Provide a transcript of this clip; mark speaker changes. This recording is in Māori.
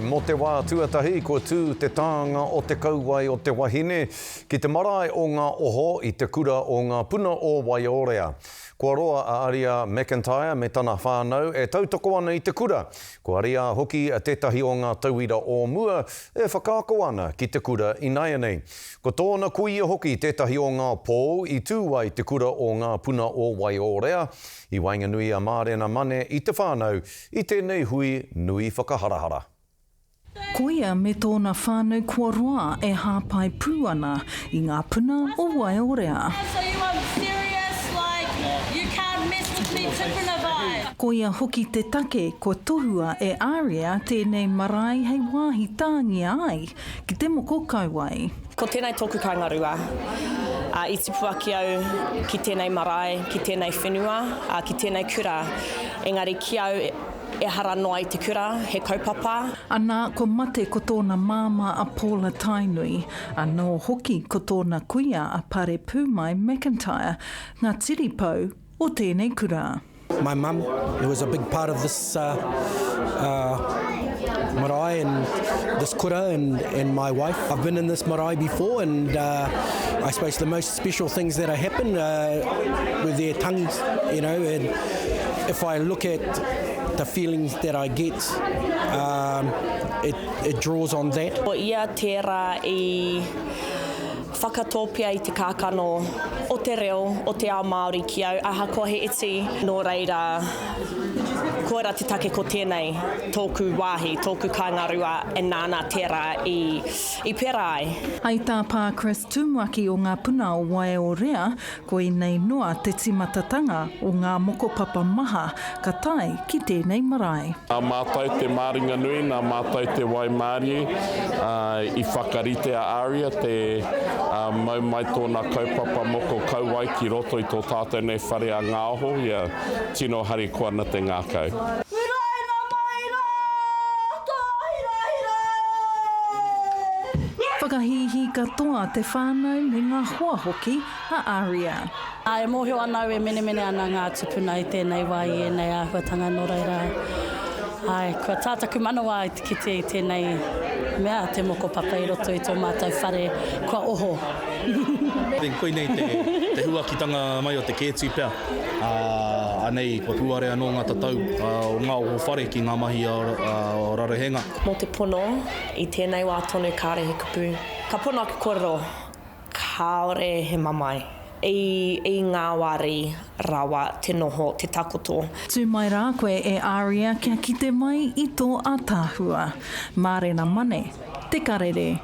Speaker 1: Mo te wā tuatahi, ko tū te tāanga o te kauwai o te wahine, ki te marae o Ngā Oho i te kura o Ngā Puna o Waiōrea. Kua roa a Aria McIntyre me tana whānau e tautoko ana i te kura. Ko Aria hoki a tētahi o ngā tauira o mua e whakaako ana ki te kura i nei. Ko tōna kuia hoki tētahi o ngā pō i tūwai te kura o Ngā Puna o Waiōrea, i wainganui a Mārena Mane i te whānau i tēnei hui nui whakaharahara.
Speaker 2: Koia me tōna whānau kua roa e hāpai pū ana i Ngā Puna o Waiōrea. Koia hoki te take ko tohua e Aria tēnei marae hei wāhi tāngi ai ki te moko kauai.
Speaker 3: Ko tēnei tōku kaingarua, i tipu aki au ki tēnei marae, ki tēnei whenua, ki tēnei kura. Engari ki au e hara noa i te kura, he kaupapa.
Speaker 2: Anā ko mate ko tōna māma a Paula Tainui, anō hoki ko tōna kuia a pare pūmai McIntyre, ngā tiripau o tēnei kura.
Speaker 4: My mum, who was a big part of this marae and this kura and my wife. I've been in this marae before and I suppose the most special things that happen with their tongues, you know, and if I look at the feelings that I get, it draws on that.
Speaker 3: O ia tērā i whakatōpia i te kākano o te reo, o te ao Māori ki au, aha ko he iti, nō reira, koera te take ko tēnei, tōku wāhi, tōku kaingarua, e nāna tērā i pera ai.
Speaker 2: Hei tā pā Chris Tumuaki o Ngā Puna o Waiōrea, ko i nei noa te timatatanga o ngā mokopapa maha, ka tai ki tēnei marae.
Speaker 5: Nā mātai te Māringa Nui, nā mātai te Waimārie, i whakarite a Aria te mau mai tōna kaupapa moko kauai ki roto i tō tātou nei whare a Ngā Oho, ia tino hari koana te ngākau.
Speaker 2: Whakahihi katoa te whānau me ngā hoa hoki a Aria.
Speaker 6: E mōhio anau e mene ana ngā tupuna i tēnei wai e nei āhuatanga nō reira. Kua tātaku manawa i te kite i tēnei mea te mokopapa i roto i tō mātou whare kua oho.
Speaker 7: Koe nei te huakitanga mai o te kētī pea. Anei, ko tuarea no ngā tatau o ngā oho whare ki ngā mahi o Rarahenga.
Speaker 3: Mō te pono, i tēnei wā tonu kāre he kupu. Ka pono aki kōrero, kāore he mamai. I ngā wāri rawa, te noho, te takoto.
Speaker 2: Tū mai rā koe e Aria kia kite mai i tō ātāhua. Mārena Mane, te Karere.